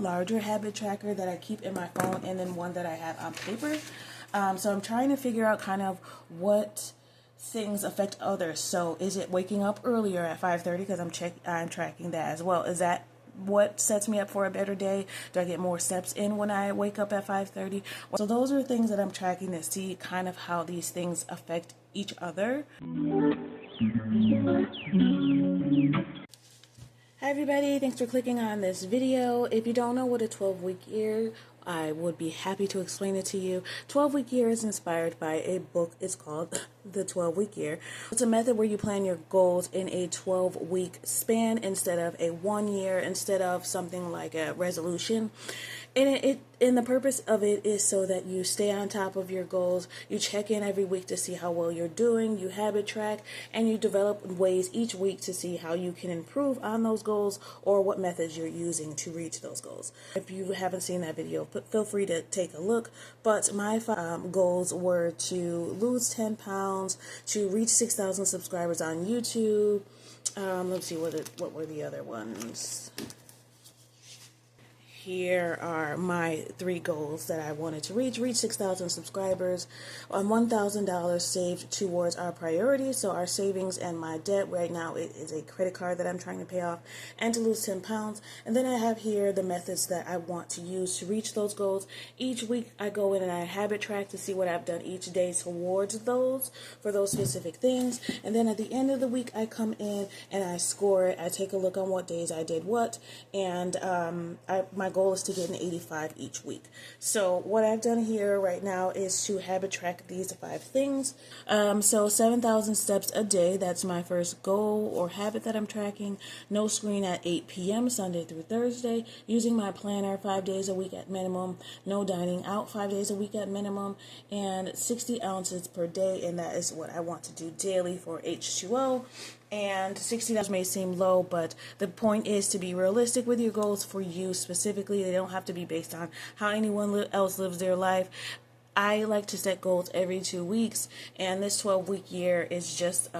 larger habit tracker that I keep in my phone and then one that I have on paper. So I'm trying to figure out kind of what things affect others. So is it waking up earlier at 5:30 because I'm tracking that as well? Is that what sets me up for a better day? Do I get more steps in when I wake up at 5:30? So those are things that I'm tracking to see kind of how these things affect each other. Hi everybody, thanks for clicking on this video. If you don't know what a 12-week year, I would be happy to explain it to you. 12-week year is inspired by a book. It's called The 12-Week Year. It's a method where you plan your goals in a 12-week span instead of a 1 year, instead of something like a resolution. And the purpose of it is so that you stay on top of your goals. You check in every week to see how well you're doing. You habit track, and you develop ways each week to see how you can improve on those goals or what methods you're using to reach those goals. If you haven't seen that video, feel free to take a look. But my goals were to lose 10 pounds, to reach 6,000 subscribers on YouTube. Let's see, what were the other ones? Here are my 3 goals that I wanted to reach 6,000 subscribers, $1,000 saved towards our priorities, so our savings and my debt right now it is a credit card that I'm trying to pay off, and to lose 10 pounds. And then I have here the methods that I want to use to reach those goals. Each week I go in and I habit track to see what I've done each day towards those, for those specific things. And then at the end of the week I come in and I score it. I take a look on what days I did what, and my goal is to get an 85 each week. So what I've done here right now is to habit track these 5 things. So 7,000 steps a day, that's my first goal or habit that I'm tracking. No screen at 8 p.m. Sunday through Thursday. Using my planner 5 days a week at minimum. No dining out 5 days a week at minimum. And 60 ounces per day, and that is what I want to do daily for H2O. And $60 may seem low, but the point is to be realistic with your goals for you specifically. They don't have to be based on how anyone else lives their life. I like to set goals every 2 weeks, and this 12-week year is just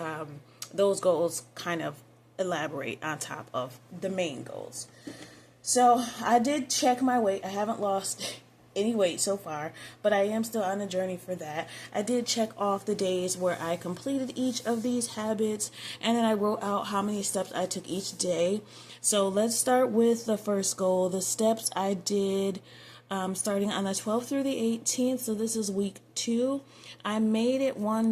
those goals kind of elaborate on top of the main goals. So I did check my weight. I haven't lost any weight so far, but I am still on a journey for that. I did check off the days where I completed each of these habits, and then I wrote out how many steps I took each day. So let's start with the first goal. The steps I did starting on the 12th through the 18th, so this is week 2. I made it 4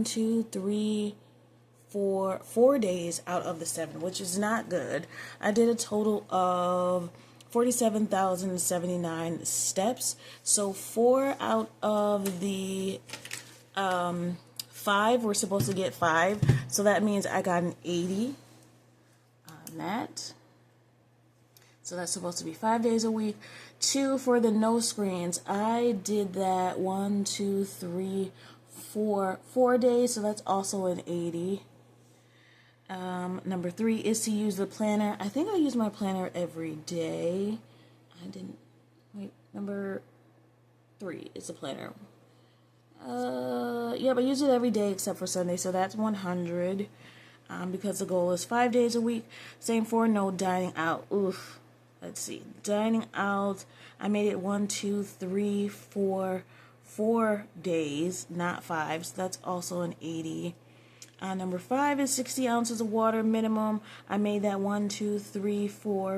days out of the 7, which is not good. I did a total of 47,079 steps. So 4 out of the 5, we're supposed to get 5. So that means I got an 80 on that. So that's supposed to be 5 days a week. 2 for the no screens. I did that 4 days. So that's also an 80. Number 3 is to use the planner. I think I use my planner every day. Number 3 is the planner. Yeah, but I use it every day except for Sunday, so that's 100. Because the goal is 5 days a week. Same for no dining out. Oof. Let's see. Dining out, I made it 4 days, not 5. So that's also an 80. Number 5 is 60 ounces of water minimum. I made that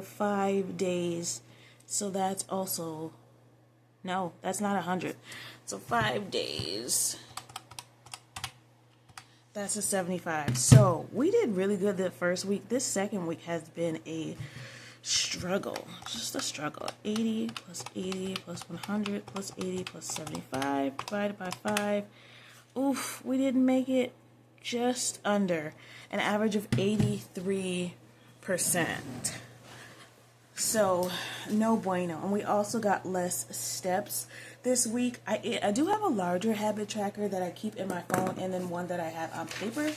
5 days. So that's also, no, that's not 100. So 5 days. That's a 75. So we did really good that first week. This second week has been a struggle. Just a struggle. 80 plus 80 plus 100 plus 80 plus 75 divided by 5. Oof, we didn't make it. Just under an average of 83%. So no bueno. And we also got less steps this week. I do have a larger habit tracker that I keep in my phone and then one that I have on paper.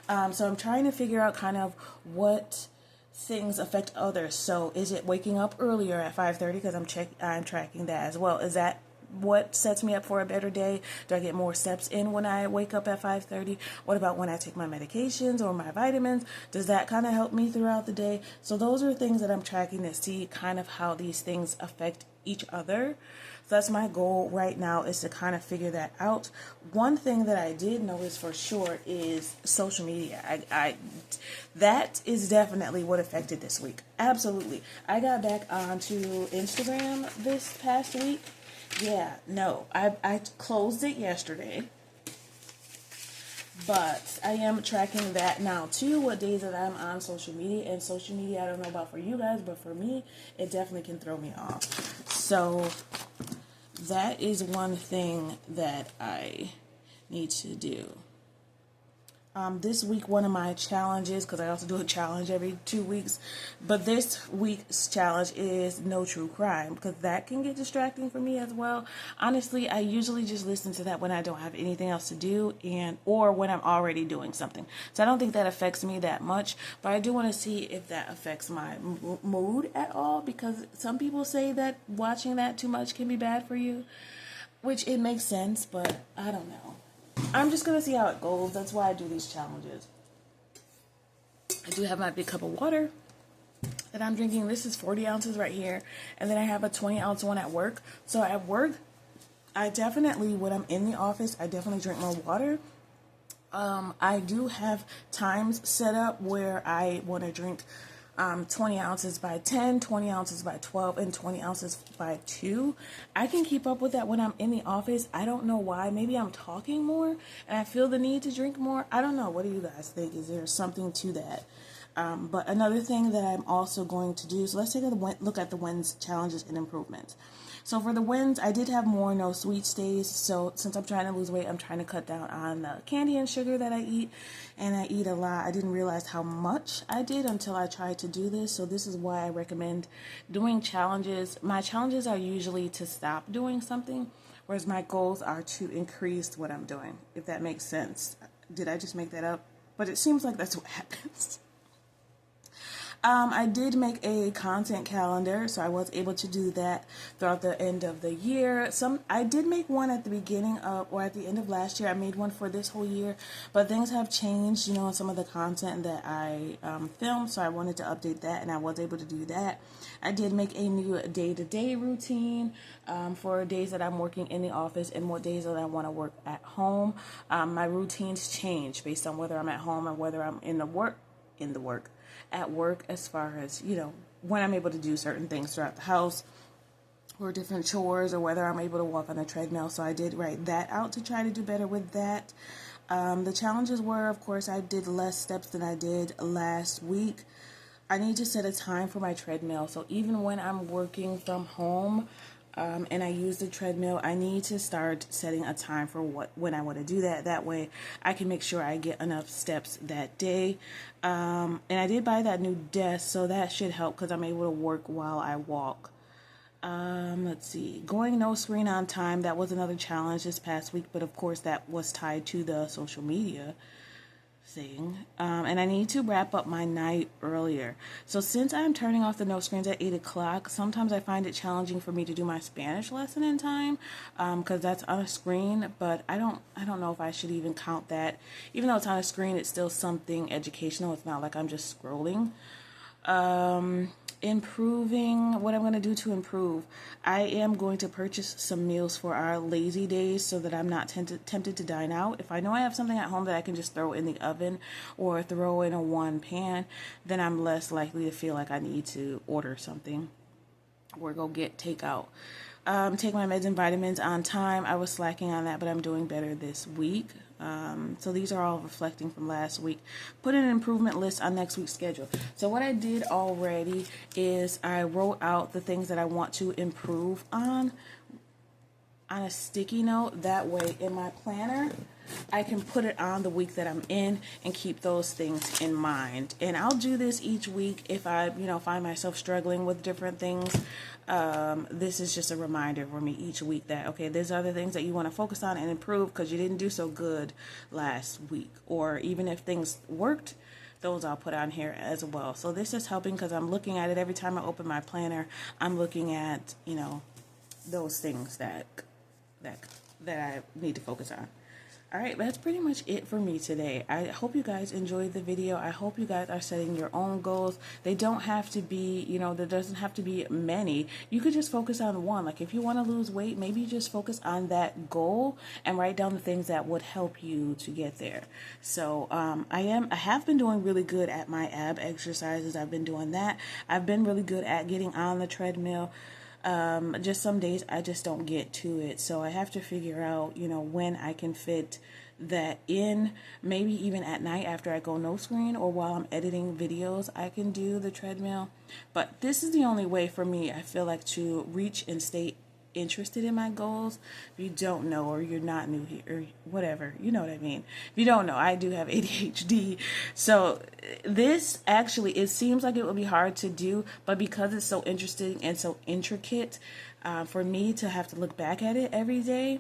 So I'm trying to figure out kind of what things affect others. So is it waking up earlier at 5:30 because I'm tracking that as well? Is that what sets me up for a better day? Do I get more steps in when I wake up at 5:30? What about when I take my medications or my vitamins? Does that kind of help me throughout the day? So those are things that I'm tracking to see kind of how these things affect each other. So that's my goal right now, is to kind of figure that out. One thing that I did notice for sure is social media. That is definitely what affected this week. Absolutely. I got back onto Instagram this past week. Yeah, no, I closed it yesterday. But I am tracking that now too, what days that I'm on social media. And social media, I don't know about for you guys, but for me, it definitely can throw me off. So that is one thing that I need to do. This week, one of my challenges, because I also do a challenge every 2 weeks, but this week's challenge is no true crime, because that can get distracting for me as well. Honestly, I usually just listen to that when I don't have anything else to do, or when I'm already doing something. So I don't think that affects me that much, but I do want to see if that affects my mood at all, because some people say that watching that too much can be bad for you, which it makes sense, but I don't know. I'm just going to see how it goes. That's why I do these challenges. I do have my big cup of water that I'm drinking. This is 40 ounces right here. And then I have a 20-ounce one at work. So at work, I definitely, when I'm in the office, I definitely drink more water. I do have times set up where I want to drink 20 ounces by 10, 20 ounces by 12, and 20 ounces by 2. I can keep up with that when I'm in the office. I don't know why. Maybe I'm talking more and I feel the need to drink more. I don't know. What do you guys think? Is there something to that? But another thing that I'm also going to do, so let's take a look at the wins, challenges, and improvements. So for the wins, I did have more no sweets days. So since I'm trying to lose weight, I'm trying to cut down on the candy and sugar that I eat. And I eat a lot. I didn't realize how much I did until I tried to do this. So this is why I recommend doing challenges. My challenges are usually to stop doing something, whereas my goals are to increase what I'm doing, if that makes sense. Did I just make that up? But it seems like that's what happens. I did make a content calendar, so I was able to do that throughout the end of the year. I did make one at the beginning of, or at the end of last year. I made one for this whole year, but things have changed, in some of the content that I filmed, so I wanted to update that, and I was able to do that. I did make a new day-to-day routine for days that I'm working in the office and what days that I want to work at home. My routines change based on whether I'm at home or whether I'm at work, as far as, when I'm able to do certain things throughout the house or different chores, or whether I'm able to walk on a treadmill. So I did write that out to try to do better with that. The challenges were, of course, I did less steps than I did last week. I need to set a time for my treadmill. So even when I'm working from home, and I use the treadmill, I need to start setting a time for when I want to do that. That way I can make sure I get enough steps that day. And I did buy that new desk, so that should help because I'm able to work while I walk. Let's see. Going no screen on time, that was another challenge this past week, but of course that was tied to the social media thing. And I need to wrap up my night earlier. So since I'm turning off the no screens at 8 o'clock, sometimes I find it challenging for me to do my Spanish lesson in time, because that's on a screen, but I don't know if I should even count that. Even though it's on a screen, it's still something educational. It's not like I'm just scrolling. Improving, what I'm going to do to improve. I am going to purchase some meals for our lazy days so that I'm not tempted to dine out. If I know I have something at home that I can just throw in the oven or throw in a one pan, then I'm less likely to feel like I need to order something or go get takeout. Take my meds and vitamins on time. I was slacking on that, but I'm doing better this week. So these are all reflecting from last week. Put in an improvement list on next week's schedule. So what I did already is I wrote out the things that I want to improve on a sticky note. That way in my planner, I can put it on the week that I'm in and keep those things in mind. And I'll do this each week if I, find myself struggling with different things. This is just a reminder for me each week that, okay, there's other things that you want to focus on and improve because you didn't do so good last week. Or even if things worked, those I'll put on here as well. So this is helping because I'm looking at it every time I open my planner. I'm looking at, those things that that I need to focus on. All right, that's pretty much it for me today. I hope you guys enjoyed the video. I hope you guys are setting your own goals. They don't have to be, there doesn't have to be many. You could just focus on one. Like if you want to lose weight, maybe you just focus on that goal and write down the things that would help you to get there. So I have been doing really good at my ab exercises. I've been doing that. I've been really good at getting on the treadmill. Just some days I just don't get to it, so I have to figure out when I can fit that in. Maybe even at night after I go no screen, or while I'm editing videos I can do the treadmill. But this is the only way for me, I feel like, to reach and stay interested in my goals. If you don't know, or you're not new here, or whatever, you know what I mean. If you don't know, I do have ADHD, so this actually, it seems like it would be hard to do, but because it's so interesting and so intricate, for me to have to look back at it every day,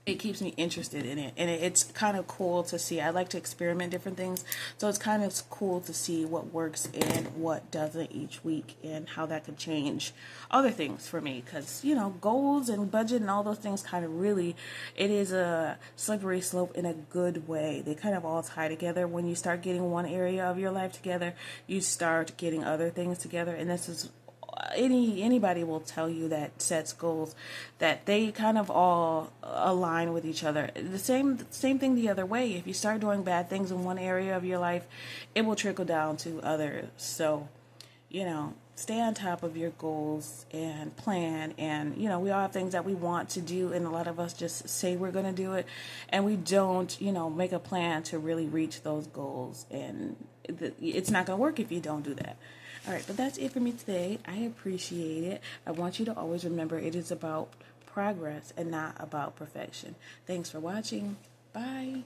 it keeps me interested in it, and it's kind of cool to see. I like to experiment different things, so it's kind of cool to see what works and what doesn't each week, and how that could change other things for me, because goals and budget and all those things kind of really, it is a slippery slope in a good way. They kind of all tie together. When you start getting one area of your life together, you start getting other things together, and this is anybody will tell you that sets goals, that they kind of all align with each other. The same thing the other way. If you start doing bad things in one area of your life, it will trickle down to others. So stay on top of your goals and plan. And we all have things that we want to do, and a lot of us just say we're going to do it, and we don't make a plan to really reach those goals, and it's not going to work if you don't do that. All right, but that's it for me today. I appreciate it. I want you to always remember, it is about progress and not about perfection. Thanks for watching. Bye.